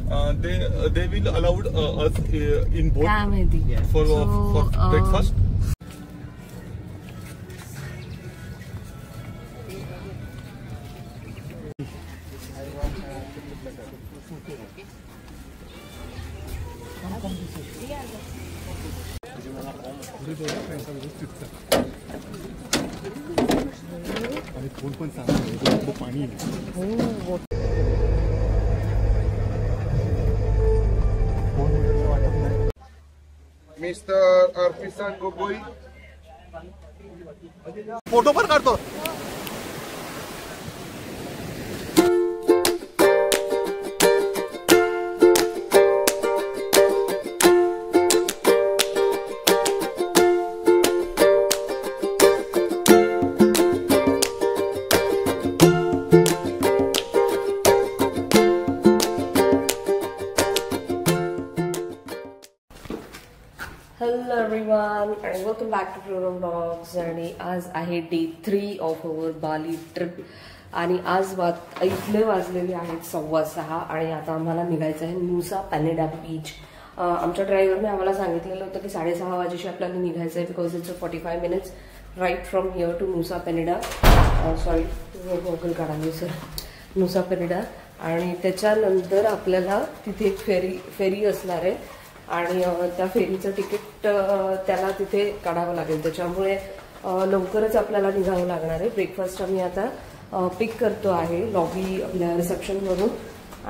They will allowed us in boat for breakfast. Mr. Arfisan Gogoi. Photo पण काढतो. Hello everyone and welcome back to Floron Vlogs. आणि आज आहे day 3 of our Bali trip आणि आज इथले वाजलेले आहेत 6:15 आणि आता आम्हाला निघायचं आहे नुसा पेनेडा बीच. आमच्या ड्रायव्हरने आम्हाला सांगितलेलं होतं की 6:30 वाजेशी आपल्याला निघायचं आहे because it's 45 minutes right from here to Nusa Penida. Sorry goggle काढावे सर. नुसा पेनेडा आणि त्याच्यानंतर आपल्याला तिथे एक फेरी असणार आहे आणि त्या फेरीचं तिकीट त्याला तिथे काढावं लागेल. त्याच्यामुळे लवकरच आपल्याला निघावं लागणार आहे. ब्रेकफास्ट आम्ही आता पिक करतो आहे लॉबी आपल्या रिसेप्शनवरून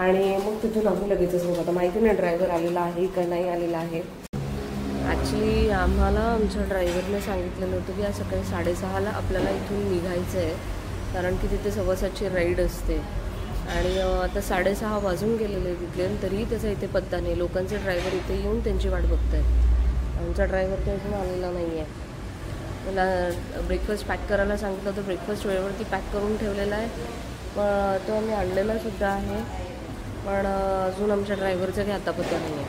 आणि मग तिथून आम्ही लगेचच बघू. आता माहिती नाही ड्रायव्हर आलेला आहे का नाही आलेला आहे. ॲक्च्युली आम्हाला आमच्या ड्रायव्हरने सांगितलेलं होतं की आज सकाळी 6:30ला आपल्याला इथून निघायचं आहे कारण की तिथे 7:15ची राईड असते आणि आता 6:30 वाजून गेलेले तिथले तरीही त्याचा इथे पत्ता नाही. लोकांचे ड्रायव्हर इथे येऊन त्यांची वाट बघत आहेत. आमचा ड्रायव्हर तर अजून आलेला नाही आहे. मला ब्रेकफास्ट पॅक करायला सांगितलं होतं. ब्रेकफास्ट वेळेवरती पॅक करून ठेवलेला आहे पण तो आम्ही आणलेला सुद्धा आहे पण अजून आमच्या ड्रायव्हरचा काही आता पत्ता नाही आहे.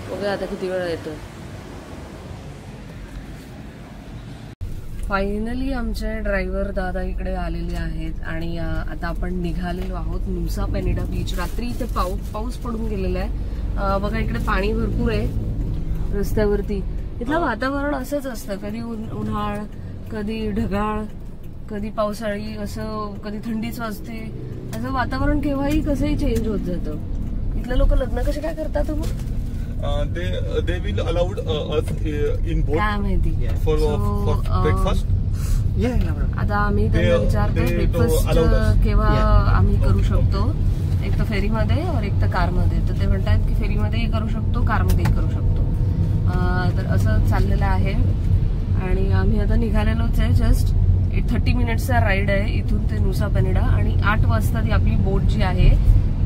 बघूया आता किती वेळा येतो. फायनली आमचे ड्रायव्हर दादा इकडे आलेले आहेत आणि आता आपण निघालेलो आहोत नुसा पेनेडा बीच. रात्री इथे पाऊस पडून गेलेला आहे. बघा इकडे पाणी भरपूर आहे रस्त्यावरती. इथलं वातावरण असंच असतं कधी उन्हाळ कधी ढगाळ कधी पावसाळी असं कधी थंडीच वाजते. असं वातावरण केव्हाही कसंही चेंज होत जातं. इथले लोक लग्न कसे काय करतात मग. They will allowed us in boat for breakfast. आता आम्ही त्यांना विचारतो ब्रेकफास्ट केव्हा आम्ही करू शकतो. एक तर फेरीमध्ये और एक तर कारमध्ये. तर ते म्हणतात की फेरीमध्येही करू शकतो कारमध्येही करू शकतो. तर असं चाललेलं आहे आणि आम्ही आता निघालेलोच आहे. जस्ट 30 मिनिट्सचा राईड आहे इथून ते नुसा पेनेडा आणि 8 वाजता ती आपली बोट जी आहे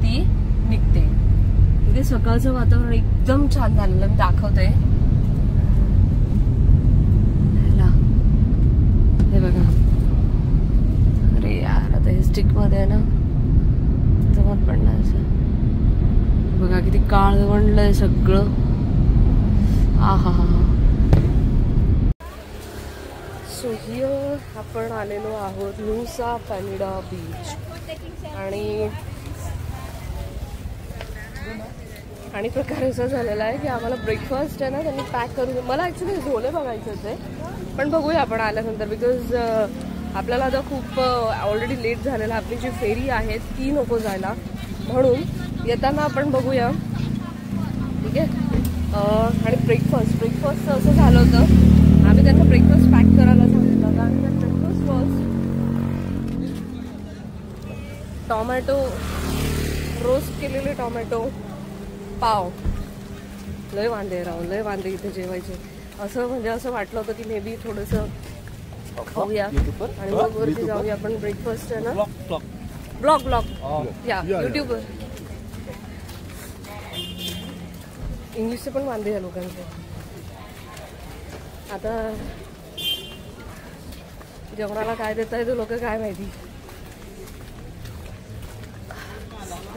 ती निघते. इथे सकाळचं वातावरण एकदम छान झालेलं मी दाखवते. हे बघा. अरे यार आता हे स्टिक मध्ये आहे ना जमत पण नाही असं. बघा किती काळवंडलंय सगळं. हा. सो हिअर आपण आलेलो आहोत नुसा पेनेडा बीच आणि प्रकार असा झालेला आहे की आम्हाला ब्रेकफास्ट आहे ना त्यांनी पॅक करून. मला ॲक्च्युली झोले बघायचे होते पण बघूया आपण आल्यानंतर बिकॉज आपल्याला आता खूप ऑलरेडी लेट झालेला. आपली जी फेरी आहे ती नको जायला म्हणून येताना आपण बघूया ठीक आहे. आणि ब्रेकफास्ट असं झालं होतं आम्ही त्यांना ब्रेकफास्ट पॅक करायला सांगितलं आणि ब्रेकफास्ट फर्स्ट टोमॅटो रोस्ट केलेले टोमॅटो पाव. लय वांदे इथे जेवायचे. असं म्हणजे असं वाटलं होतं की मे बी थोडंसं खाऊया आणि मग वरती जाऊया आपण. ब्रेकफास्ट आहे ना ब्लॉग या युट्यूबवर. इंग्लिशचे पण वांदे आहे लोकांचे. आता जेवणाला काय देता येतं लोक काय माहिती.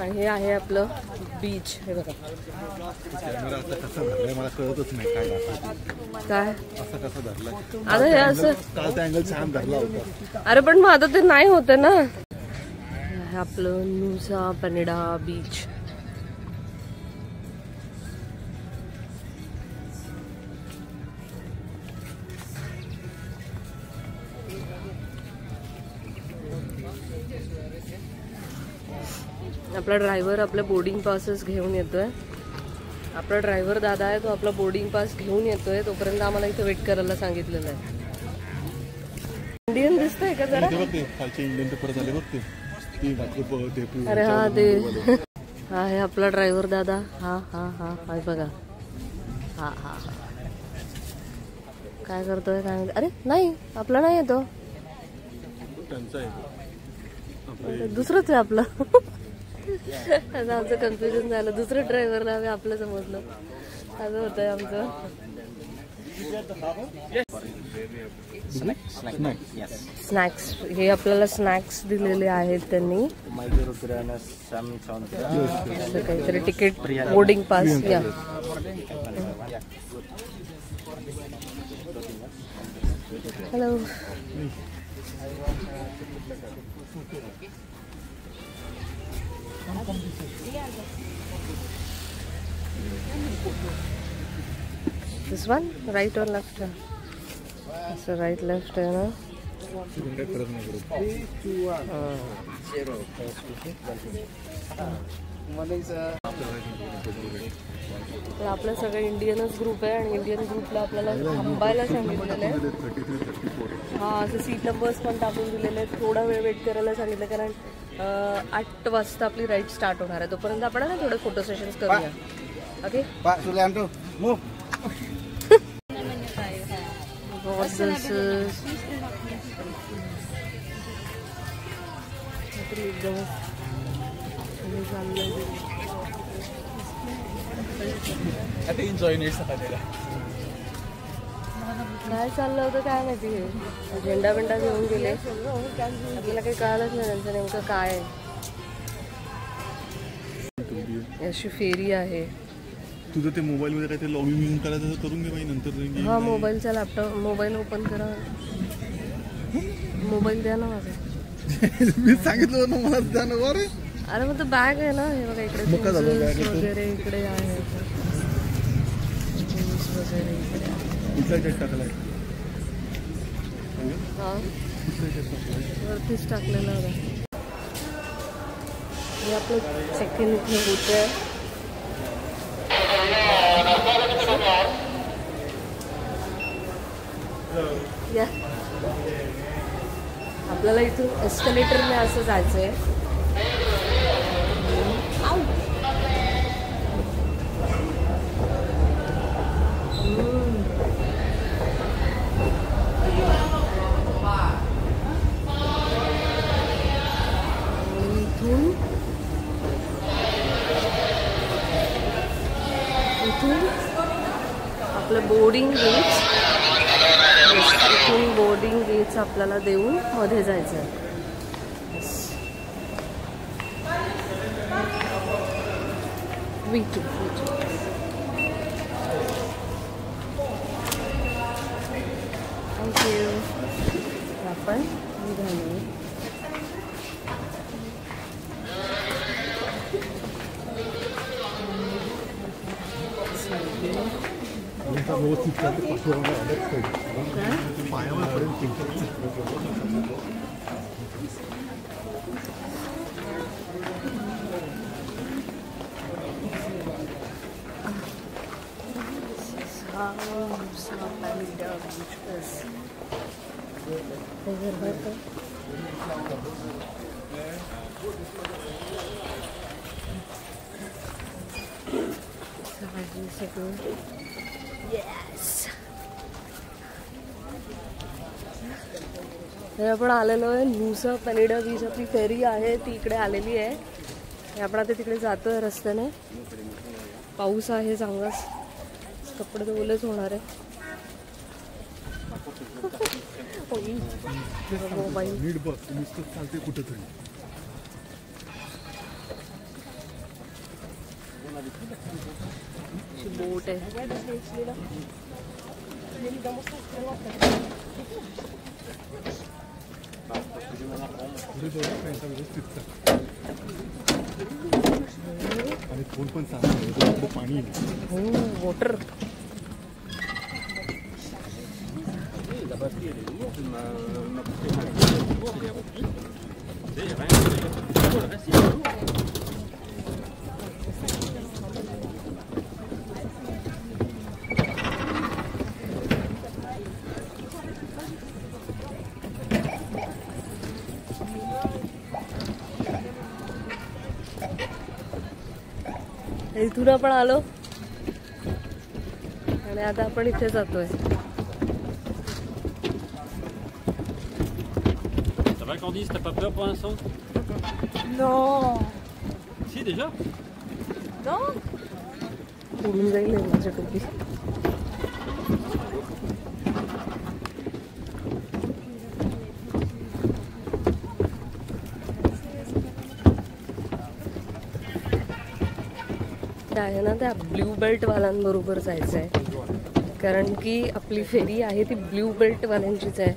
आणि हे आहे आपलं बीच. हे बघा मला कळतच नाही काय कसं धरलं. आता हे असं कालचा अँगल छान धरला होता. अरे पण मग आता ते नाही होतं ना. आपलं नुसा पेनेडा बीच आपला ड्रायव्हर आपले बोर्डिंग पासेस घेऊन येतोय. आपला ड्रायव्हर दादा आहे, तो आपला बोर्डिंग पास घेऊन येतोय. तोपर्यंत आम्हाला इथे वेट करायला सांगितलेलं आहे. इंडियन दिसतंय का जरा? अरे हा ते हा आहे आपला ड्रायव्हर दादा. हा हा हा हाय बघा. हा हा हा काय करतोय काय? अरे नाही, आपला नाही येतो, दुसरंच आहे आपलं. असं आमचं कन्फ्युजन झालं. दुसरं ड्रायव्हरला आम्ही आपलं समजलं. असं होतंय आमचं. स्नॅक्स, हे आपल्याला स्नॅक्स दिलेले आहेत त्यांनी. काहीतरी तिकीट, बोर्डिंग पास. या hello. This one, right or left? So right, left है ना? तर आपलं सगळं इंडियनच ग्रुप आहे आणि इंडियन ग्रुपला आपल्याला थांबायला सांगितलेलं आहे. हा, असं सीट नंबर्स पण टाकून दिलेले आहेत. थोडा वेळ वेट करायला सांगितलं, कारण 8 वाजता आपली राईड स्टार्ट होणार आहे. तोपर्यंत आपण ना थोडे फोटो सेशन्स करूया. ओके. काय चाललं होतं काय माहिती. झेंडा बिंडा घेऊन गेले, आपल्याला काही कळालंच नाही त्यांचं नेमकं काय आहे. अशी फेरी आहे. तुझं ते मोबाईल मध्ये काय ते लॉगिन इन करायचं करून घे बाई, नंतर. हा, मोबाईलचा लॅपटॉप, मोबाईल ओपन करा. मोबाईल द्या ना माझा. मी सांगितलं ना मला द्या ना. अरे अरे मग तो बॅग आहे ना, हे बघा इकडे वगैरे इकडे आहे वगैरे इकडे. हा, वरतीच टाकलेला होता. हे आपलं सेकंड इथे होतंय. या, आपल्याला इथून एस्कलेटरने असं जायचंय. इथून आपलं बोर्डिंग गेट्स, इथून बोर्डिंग गेट्स आपल्याला देऊन मध्ये जायचं आहे. V2. थँक्यू. आपण निघालो. Yes. आपण आलेलो आहे नुसा पेनिडा बीच. आपली फेरी आहे ती इकडे आलेली आहे. आपण आता तिकडे जातोय रस्त्याने. पाऊस आहे चांगलाच, कपडे तर ओलेच होणार आहे. मोबाईल चालते कुठेतरी. बोट आहे. आणि फोन पण सांग पाणी. हो, वॉटर. इथून आपण आलो आणि आता आपण इथे जातोय. Ça va Candice, t'as pas peur pour l'instant? Non. Si déjà? Non. उडून जाईल माझ्या टोपी. आहे ना त्या ब्ल्यू बेल्ट वाल्यांबरोबर जायचं आहे, कारण की आपली फेरी आहे ती ब्ल्यू बेल्ट वाल्यांचीच आहे.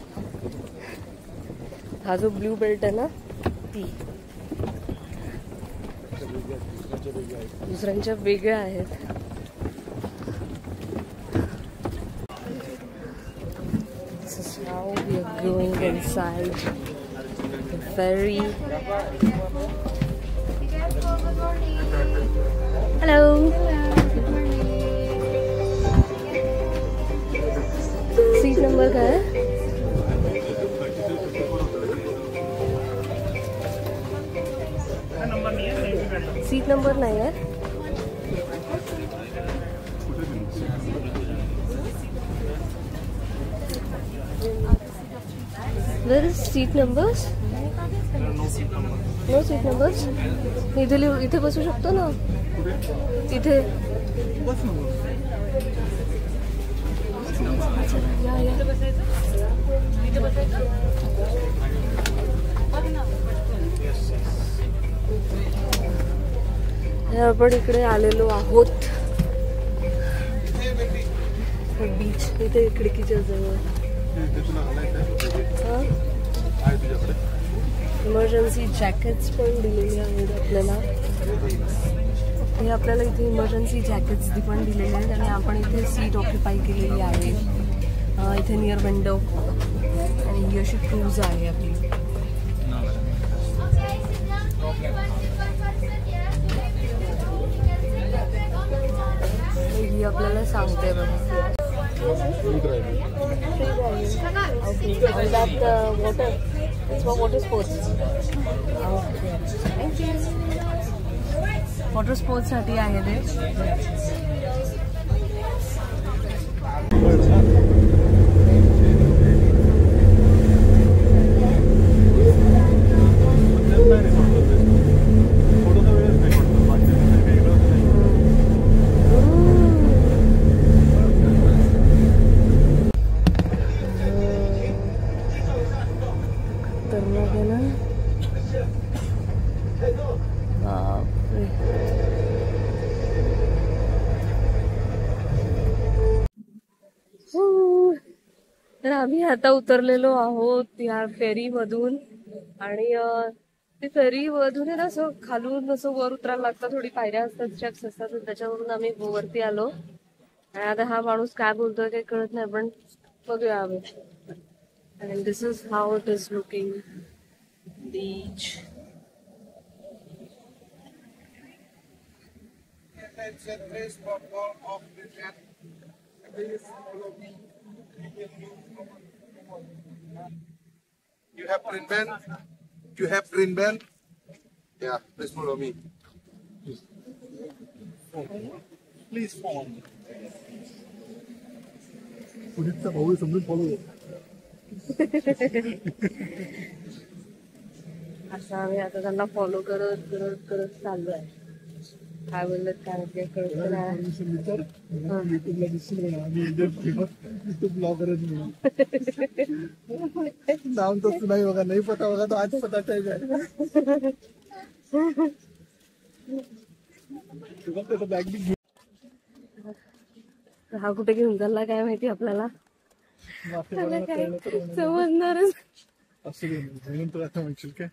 हा जो ब्ल्यू बेल्ट आहे ना ती दुसऱ्यांच्या वेगळ्या आहेत. This is how we are going inside the ferry. Hello. Seat number काय आहे? सीट नंबर नाही आहे. Where is seat numbers? No seat numbers. इथे बसू शकतो ना इथे. आपण इकडे आलेलो आहोत बीच. इथे खिडकीच्या जवळ इमर्जन्सी जॅकेट्स पण दिलेले आहेत आपल्याला. हे आपल्याला इथे इमर्जन्सी जॅकेट्स पण दिलेले आहेत आणि आपण इथे सीट ऑक्युपाय केलेली आहे इथे नियर विंडो. आणि ही अशी क्रूज आहे आपली. ही आपल्याला सांगते बघा. Water water sports. Water sports साठी आहे ते. तर आम्ही आता उतरलेलो आहोत या फेरी मधून. आणि ती फेरी मधून आहे ना असं खालून असं वर उतरायला लागतं. थोडी पायऱ्या असतात, स्टेप्स असतात. त्याच्यावरून आम्ही वरती आलो. आणि आता हा माणूस काय बोलतोय काही कळत नाही, पण बघूया आम्ही. And this is how it is looking beach. You have green band? You have green band? Yeah, please follow me. Please follow me. पुढचा भाऊ समजून फॉलो. असं आम्ही आता त्यांना फॉलो करत करत करत चाललोय. काय बोलत काय कळत नाही. युट्यूबला दिसतील म्हणा आम्ही युट्यूब ब्लॉगरच म्हणून. नाम तो सुना ही होगा, नहीं पता होगा तो आज पता चल जाएगा. बॅग भी. हा कुठे घेऊन चालला काय माहिती आपल्याला. समजणारच असं म्हणून तुला आता म्हणशील काय.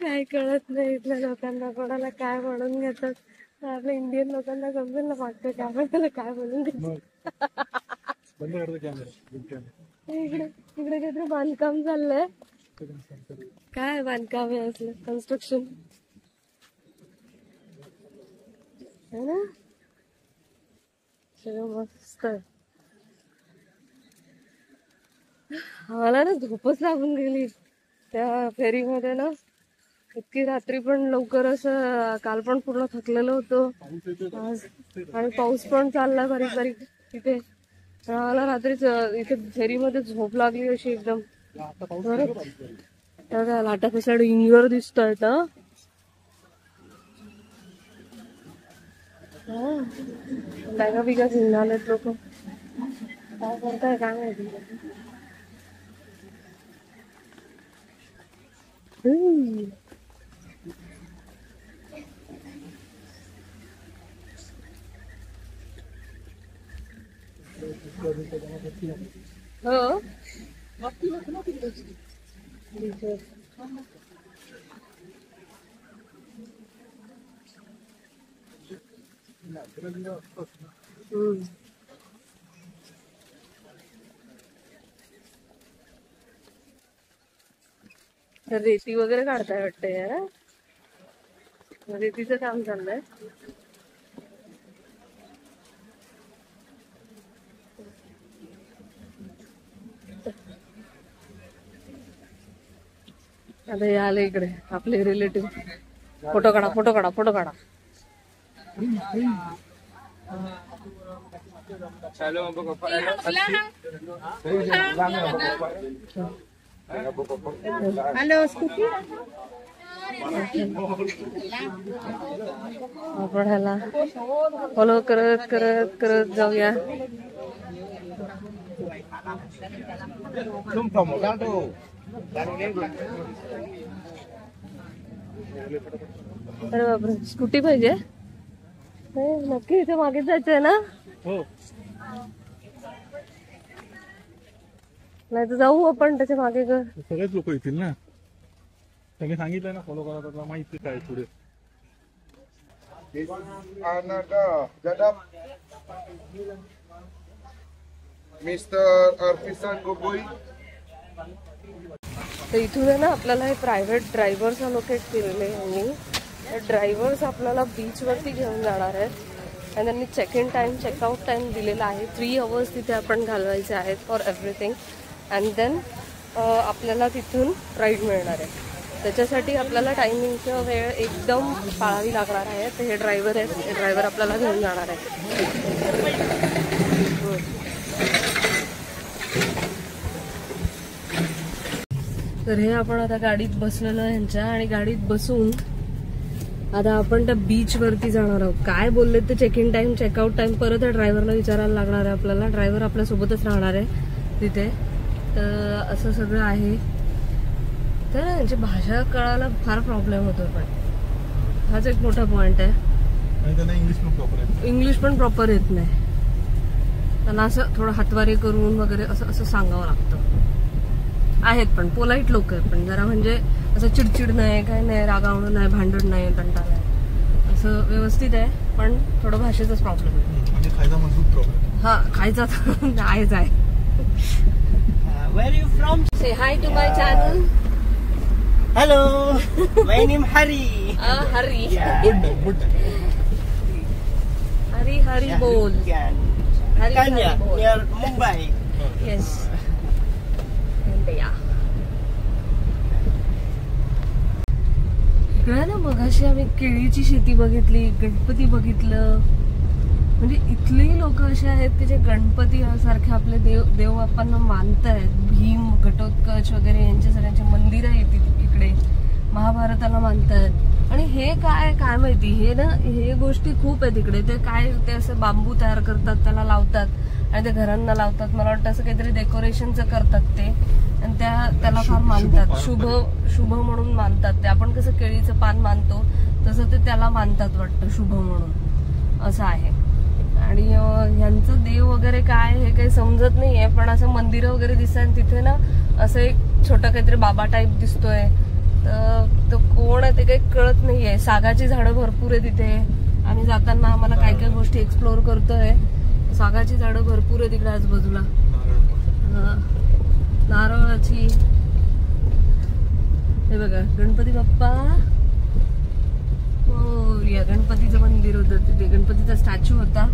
काय कळत नाही इथल्या लोकांना. कोणाला काय म्हणून घेतात. आपल्या इंडियन लोकांना समजेल ना मागतं काय आपल्याला काय म्हणून घेतात. बंद करतो कॅमेरा. इकडे इकडे काहीतरी बांधकाम चाललंय. काय बांधकाम आहे असलं. कन्स्ट्रक्शन है ना. सगळं मस्त. आम्हाला ना झोपच लागून गेली त्या फेरीमध्ये ना. इतकी रात्री पण लवकर असं, काल पण पूर्ण थकलेलो होतो आज, आणि पाऊस पण चालला बारीक बारीक तिथे. मला रात्रीच इथे फेरीमध्ये झोप लागली अशी एकदम. लाटा कशा डोंगर दिसत आहेत ना. बॅगा बिगा घेऊन आलेत लोक. काय करताय काय माहिती. हो रेती वगैरे काढताय वाटतंय. रेतीचं काम चाललंय. आता हे आले इकडे आपले रिलेटिव्ह. फोटो काढा फोटो काढा फोटो काढा. Hello scooty. आपण ह्याला फॉलो करत करत करत जाऊया. अरे बापरे, स्कूटी पाहिजे. नक्की इथे मागे जायचंय ना. नाही तर जाऊ आपण त्याच्या मागे. सगळेच लोक येतील ना. सगळे सांगितलंय ना फॉलो करा. त्याला माहिती काय पुढे. मिस्टर अर्पिसन गोगोई. तर इथून आहे ना आपल्याला हे प्रायव्हेट ड्रायव्हर्स अलोकेट केलेले यांनी. ड्रायव्हर्स आपल्याला बीच वरती घेऊन जाणार आहेत आणि त्यांनी check in time checkout time दिलेला आहे. 3 hours तिथे आपण घालवायचे आहेत फॉर एव्हरीथिंग. अँड देन आपल्याला तिथून राईड मिळणार आहे. त्याच्यासाठी आपल्याला टायमिंगचं वेळ एकदम पाळावी लागणार आहे. तर हे ड्रायव्हर आहेत, हे ड्रायव्हर आपल्याला घेऊन जाणार आहेत. तर हे आपण आता गाडीत बसलेलो ह्यांच्या, आणि गाडीत बसून आता आपण त्या बीच वरती जाणार आहोत. काय बोलले ते check in time checkout time परत त्या ड्रायव्हरला विचारायला लागणार आहे आपल्याला. ड्रायव्हर आपल्यासोबतच राहणार आहे तिथे. तर असं सगळं आहे. तर यांची भाषा कळायला फार प्रॉब्लेम होतो. पण हाच एक मोठा पॉइंट आहे. इंग्लिश पण प्रॉपर येत नाही त्यांना. असं थोडं हातवारे करून वगैरे असं असं सांगावं लागतं. आहेत पण पोलाईट लोक आहेत, पण जरा म्हणजे असं चिडचिड नाही, काय नाही, रागावणं नाही, भांडण नाही, तंटा नाही, असं व्यवस्थित आहे. पण थोडं भाषेचाच प्रॉब्लेम आहे. हा, खायचा आहेच आहे. Where are you from? Say hi to my channel. Hello, my name Hari. Hari. Good. Hari बोल. Kanya, near Mumbai. Yes. इकडे ना मगाशी आम्ही केळीची शेती बघितली, गणपती बघितलं. म्हणजे इथलेही लोक असे आहेत की जे गणपती सारखे आपले देव बाप्पांना मानतायत. भीम, घटोत्कच वगैरे यांचे सगळ्यांचे मंदिरं येतील इकडे. महाभारताला मानतायत. आणि हे काय माहिती. हे ना हे गोष्टी खूप आहेत इकडे. ते काय ते असं बांबू तयार करतात, त्याला लावतात आणि ते घरांना लावतात. मला वाटतं असं काहीतरी डेकोरेशनचं करतात ते, आणि त्याला फार मानतात. शुभ म्हणून मानतात ते. आपण कसं केळीचं पान मानतो तसं ते त्याला मानतात वाटतं, शुभ म्हणून. असं आहे. आणि ह्यांचं देव वगैरे काय हे काही समजत नाहीये. पण असं मंदिरं वगैरे दिसतात. तिथे ना असं एक छोटं काहीतरी बाबा टाईप दिसतोय. तर तो कोण आहे ते काही कळत नाहीये. सागाची झाडं भरपूर आहे तिथे. आम्ही जाताना आम्हाला काय काय गोष्टी एक्सप्लोर करतोय. सागाची झाडं भरपूर आहे तिकडे आजूबाजूला. नारळाची. हे बघा गणपती बाप्पा. हो, या गणपतीचं मंदिर होतं तिथे. गणपतीचा स्टॅच्यू होता.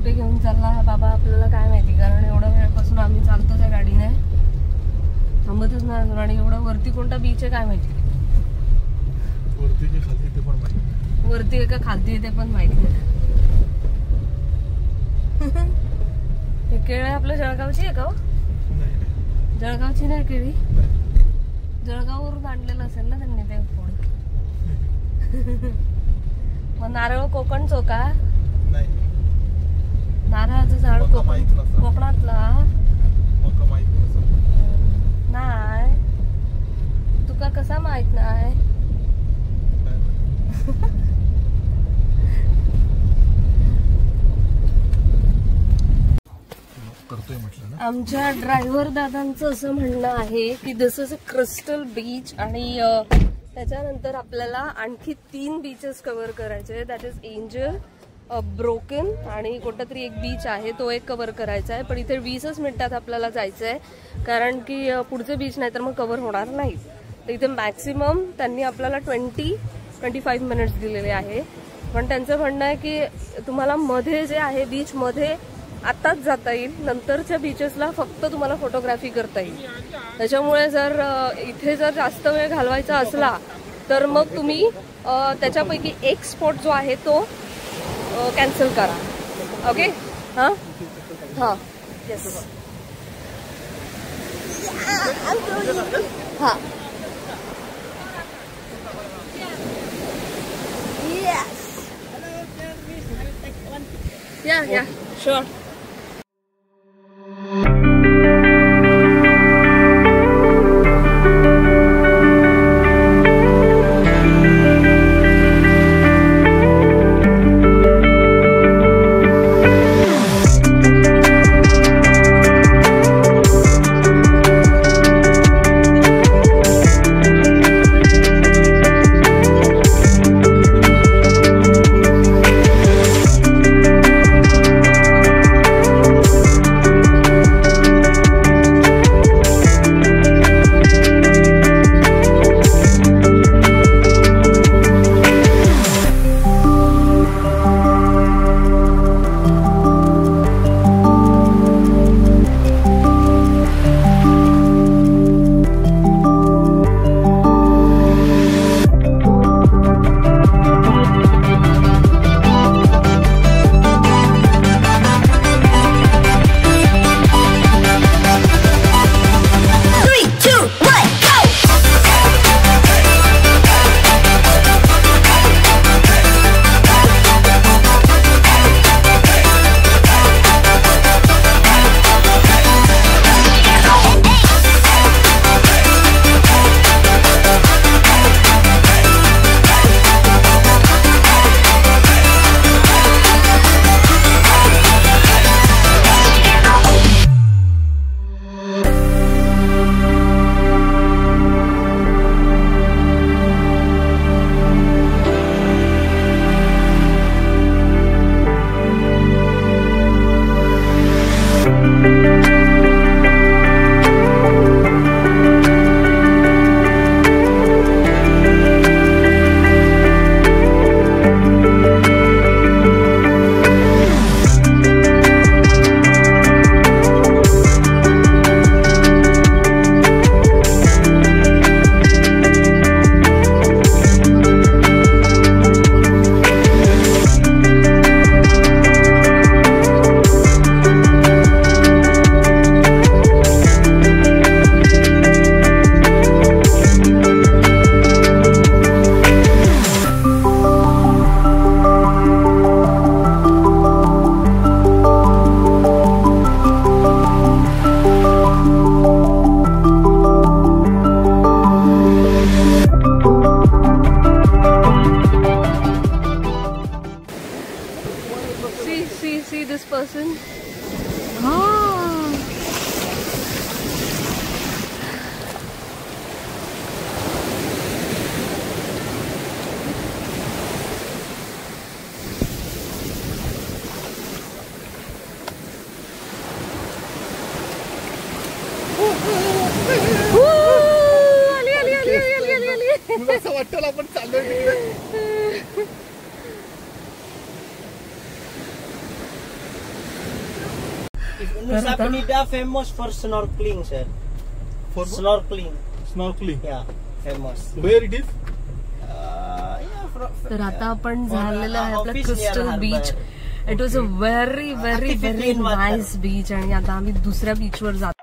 कुठे घेऊन चालला हा बाबा आपल्याला काय माहिती, कारण एवढ्या वेळपासून आम्ही चालतो त्या गाडीने, थांबतच नाही अजून. आणि एवढं वरती कोणता बीच आहे काय माहिती, वरती आहे का खालती आहे ते पण माहिती नाही. हे केळी आपल्या जळगावची आहे का? जळगावची नाही केळी, जळगाववरून आणलेलं असेल ना त्यांनी ते फोड. मग नारळ कोकणचो का? नारळाचं झाड कोकणातला नाही, तुका कसा माहित नाही? आमच्या ड्रायव्हर दादांचं असं म्हणणं आहे की दिस इज अ क्रिस्टल बीच आणि त्याच्यानंतर आपल्याला आणखी 3 बीचेस कव्हर करायचे. दॅट इज एंजल, ब्रोकन आणि कोणता तरी एक बीच आहे तो एक कव्हर करायचा आहे. पण इथे 20च मिनिटात आपल्याला जायचं आहे, कारण की पुढचे बीच नाही तर मग कव्हर होणार नाही. तर इथे मॅक्सिमम त्यांनी आपल्याला 20-25 मिनिट्स दिलेले आहे. पण त्यांचं म्हणणं आहे की तुम्हाला मध्ये जे आहे बीच मध्ये आताच जाता येईल, नंतरच्या बीचेसला फक्त तुम्हाला फोटोग्राफी करता येईल. त्याच्यामुळे जर इथे जर जास्त वेळ घालवायचा असला तर मग तुम्ही त्याच्यापैकी एक स्पॉट जो आहे तो कॅन्सल करा. ओके? हां हां येस हां येस या शुअर. See this person? तुला असं वाटतं आपण चाललोय तिकडे. Nusa Penida famous for snorkeling, sir. For what? Snorkeling. Snorkeling. Yeah, famous. Where it is? तर आता आपण झालेलं आहे आपलं Office crystal near beach. harbor. It was a very very Artificial very in water. Nice beach आणि आता आम्ही दुसऱ्या बीचवर जातो.